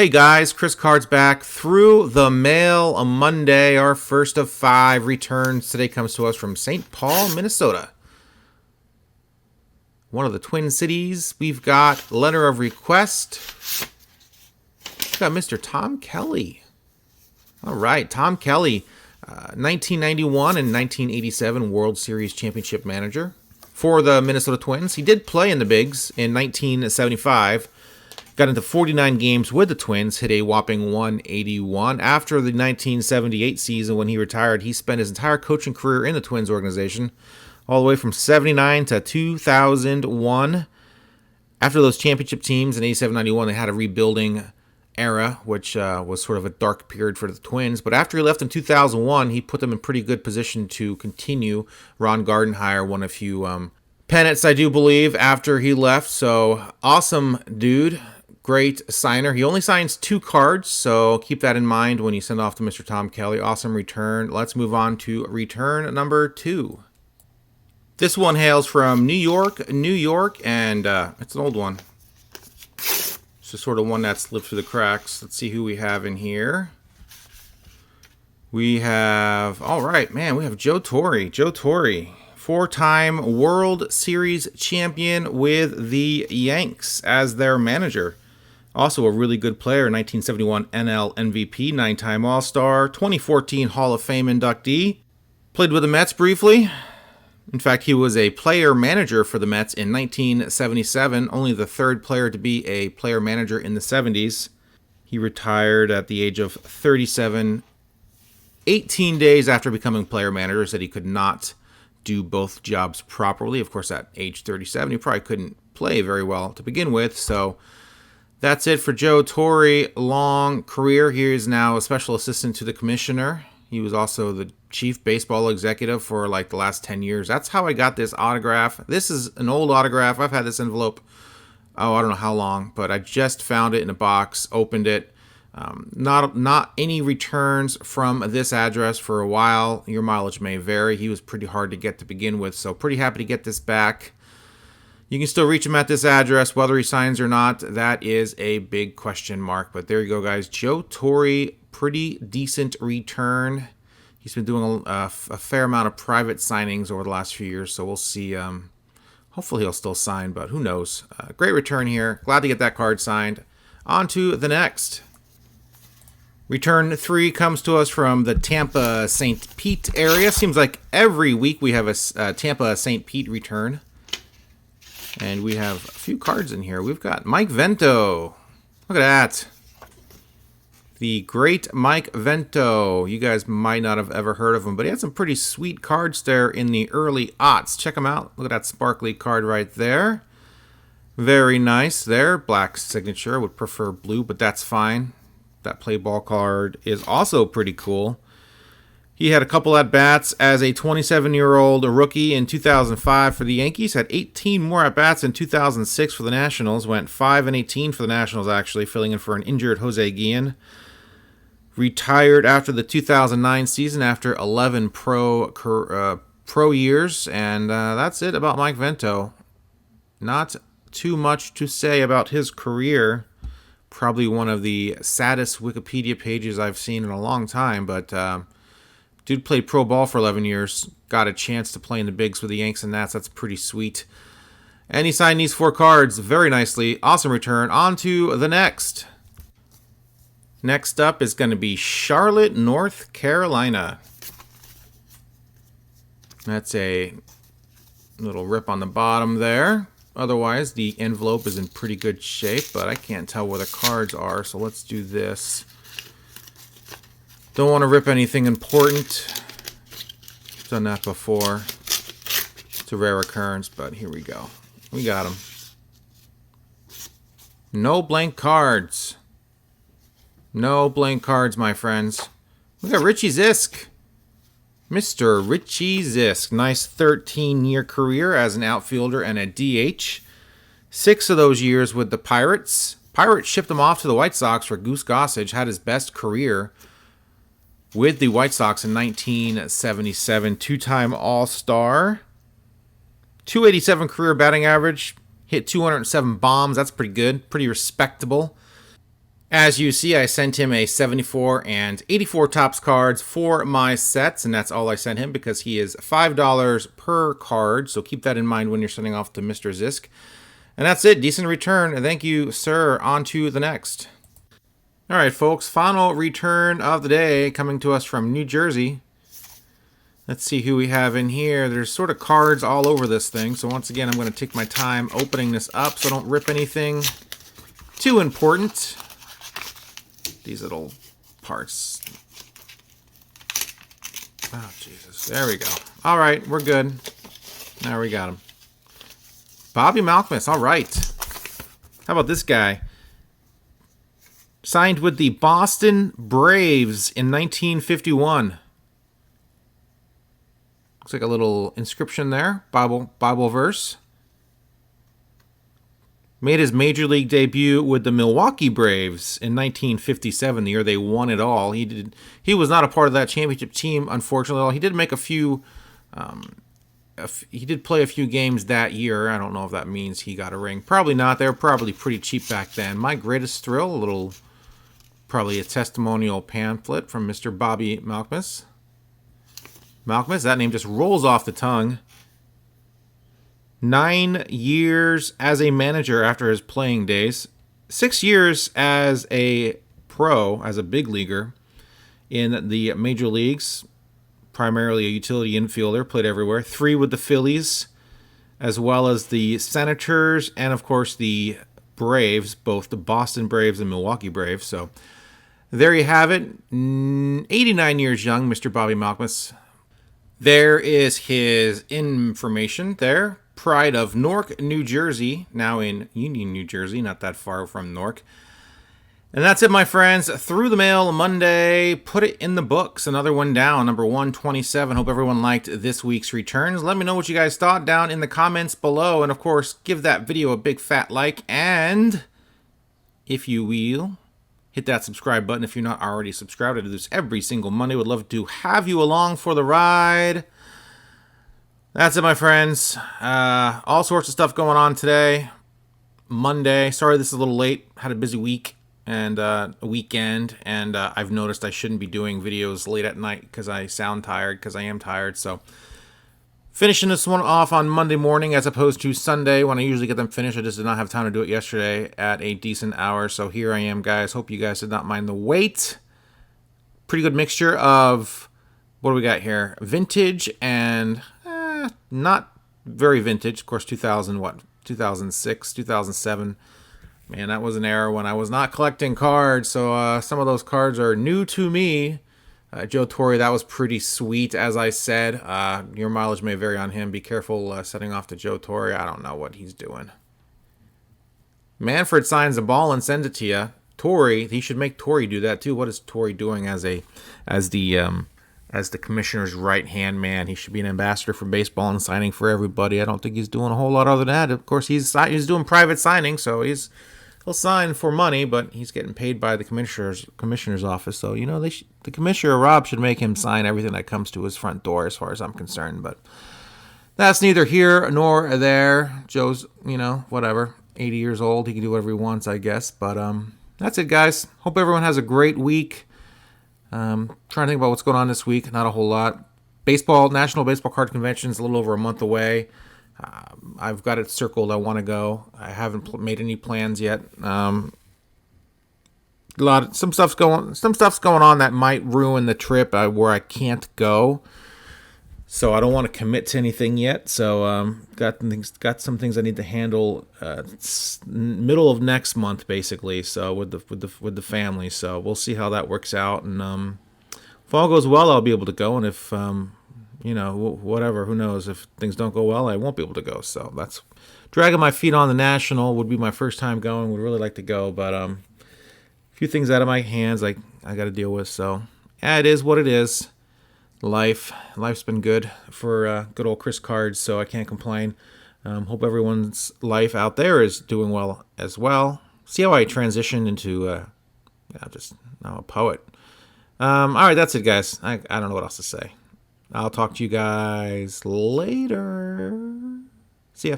Hey guys, Chris Card's back through the mail. A Monday, our first of 5 returns. Today comes to us from St. Paul, Minnesota. One of the Twin Cities. We've got letter of request. We've got Mr. Tom Kelly. All right, Tom Kelly, 1991 and 1987 World Series Championship manager for the Minnesota Twins. He did play in the bigs in 1975. Got into 49 games with the Twins, hit a whopping 181. After the 1978 season when he retired, he spent his entire coaching career in the Twins organization, all the way from 79 to 2001. After those championship teams in 87-91, they had a rebuilding era, which was sort of a dark period for the Twins. But after he left in 2001, he put them in pretty good position to continue. Ron Gardenhire won a few pennants, I do believe, after he left. So awesome dude. Great signer. He only signs 2 cards, so keep that in mind when you send off to Mr. Tom Kelly. Awesome return. Let's move on to return number 2. This one hails from New York, and it's an old one. It's just sort of one that slipped through the cracks. Let's see who we have in here. We have, all right, man, we have Joe Torre. 4-time World Series champion with the Yanks as their manager. Also a really good player, 1971 NL MVP, 9-time All-Star, 2014 Hall of Fame inductee. Played with the Mets briefly. In fact, he was a player-manager for the Mets in 1977, only the 3rd player to be a player-manager in the 70s. He retired at the age of 37, 18 days after becoming player-manager, said he could not do both jobs properly. Of course, at age 37, he probably couldn't play very well to begin with, so that's it for Joe Torre. Long career. He is now a special assistant to the commissioner. He was also the chief baseball executive for like the last 10 years. That's how I got this autograph. This is an old autograph. I've had this envelope, I don't know how long, but I just found it in a box, opened it. Not any returns from this address for a while. Your mileage may vary. He was pretty hard to get to begin with, so pretty happy to get this back. You can still reach him at this address, whether he signs or not. That is a big question mark. But there you go, guys. Joe Torre, pretty decent return. He's been doing a fair amount of private signings over the last few years, so we'll see. Hopefully he'll still sign, but who knows. Great return here. Glad to get that card signed. On to the next. Return 3 comes to us from the Tampa-St. Pete area. Seems like every week we have a Tampa-St. Pete return. And we have a few cards in here. We've got Mike Vento. Look at that. The great Mike Vento. You guys might not have ever heard of him, but he had some pretty sweet cards there in the early aughts. Check them out. Look at that sparkly card right there. Very nice there. Black signature. Would prefer blue, but that's fine. That play ball card is also pretty cool. He had a couple at-bats as a 27-year-old rookie in 2005 for the Yankees. Had 18 more at-bats in 2006 for the Nationals. Went 5-18 for the Nationals, actually, filling in for an injured Jose Guillen. Retired after the 2009 season after 11 pro years. And that's it about Mike Vento. Not too much to say about his career. Probably one of the saddest Wikipedia pages I've seen in a long time, but dude played pro ball for 11 years, got a chance to play in the bigs with the Yanks and Nats. That's pretty sweet. And he signed these 4 cards very nicely. Awesome return. On to the next. Next up is going to be Charlotte, North Carolina. That's a little rip on the bottom there. Otherwise, the envelope is in pretty good shape, but I can't tell where the cards are, so let's do this. Don't want to rip anything important. Done that before. It's a rare occurrence, but here we go. We got them. No blank cards. No blank cards, my friends. We got Richie Zisk. Mr. Richie Zisk. Nice 13-year career as an outfielder and a DH. 6 of those years with the Pirates. Pirates shipped him off to the White Sox for Goose Gossage. Had his best career with the White Sox in 1977. 2-time All-Star. 287 career batting average. Hit 207 bombs. That's pretty good. Pretty respectable. As you see, I sent him a 74 and 84 Topps cards for my sets, and that's all I sent him because he is $5 per card, so keep that in mind when you're sending off to Mr. Zisk. And that's it. Decent return. Thank you, sir. On to the next. All right, folks. Final return of the day coming to us from New Jersey. Let's see who we have in here. There's sort of cards all over this thing, so once again, I'm going to take my time opening this up so I don't rip anything too important. These little parts. Oh, Jesus. There we go. All right, we're good. Now we got him. Bobby Malkmus. All right. How about this guy? Signed with the Boston Braves in 1951. Looks like a little inscription there. Bible verse. Made his major league debut with the Milwaukee Braves in 1957, the year they won it all. He was not a part of that championship team, unfortunately. He did make a few. He did play a few games that year. I don't know if that means he got a ring. Probably not. They were probably pretty cheap back then. My Greatest Thrill, probably a testimonial pamphlet from Mr. Bobby Malkmus. Malkmus, that name just rolls off the tongue. 9 years as a manager after his playing days. 6 years as a pro, as a big leaguer in the major leagues. Primarily a utility infielder, played everywhere. 3 with the Phillies, as well as the Senators, and of course the Braves, both the Boston Braves and Milwaukee Braves. So there you have it. 89 years young, Mr. Bobby Malkmus. There is his information there. Pride of Newark, New Jersey, now in Union, New Jersey, not that far from Newark. And that's it, my friends. Through the mail Monday. Put it in the books. Another one down, number 127. Hope everyone liked this week's returns. Let me know what you guys thought down in the comments below. And, of course, give that video a big fat like. And, if you will, hit that subscribe button if you're not already subscribed. I do this every single Monday. Would love to have you along for the ride. That's it, my friends. All sorts of stuff going on today. Monday. Sorry this is a little late. Had a busy week and a weekend. And I've noticed I shouldn't be doing videos late at night because I sound tired, because I am tired. So finishing this one off on Monday morning as opposed to Sunday when I usually get them finished. I just did not have time to do it yesterday at a decent hour. So here I am, guys. Hope you guys did not mind the wait. Pretty good mixture of, what do we got here? Vintage and not very vintage. Of course, 2006, 2007. Man, that was an era when I was not collecting cards. So some of those cards are new to me. Joe Torre, that was pretty sweet, as I said. Your mileage may vary on him. Be careful setting off to Joe Torre. I don't know what he's doing. Manfred signs a ball and sends it to you. Torre, he should make Torre do that too. What is Torre doing as the commissioner's right-hand man? He should be an ambassador for baseball and signing for everybody. I don't think he's doing a whole lot other than that. Of course, he's doing private signing, so he'll sign for money, but he's getting paid by the commissioner's office. So, you know, the commissioner, Rob, should make him sign everything that comes to his front door as far as I'm concerned. But that's neither here nor there. Joe's, whatever, 80 years old. He can do whatever he wants, I guess. But that's it, guys. Hope everyone has a great week. Trying to think about what's going on this week. Not a whole lot. National Baseball Card Convention is a little over a month away. I've got it circled. I want to go. I haven't made any plans yet. Some stuff's going on that might ruin the trip where I can't go. So I don't want to commit to anything yet. So got some things I need to handle middle of next month, basically. So with the family. So we'll see how that works out. And if all goes well, I'll be able to go. And if whatever, who knows? If things don't go well, I won't be able to go. So that's dragging my feet on the National. Would be my first time going. Would really like to go, but a few things out of my hands I got to deal with. So yeah, it is what it is. Life's been good for good old Chris Cards, so I can't complain. Hope everyone's life out there is doing well as well. See how I transitioned into just now a poet. All right, that's it, guys. I don't know what else to say. I'll talk to you guys later. See ya.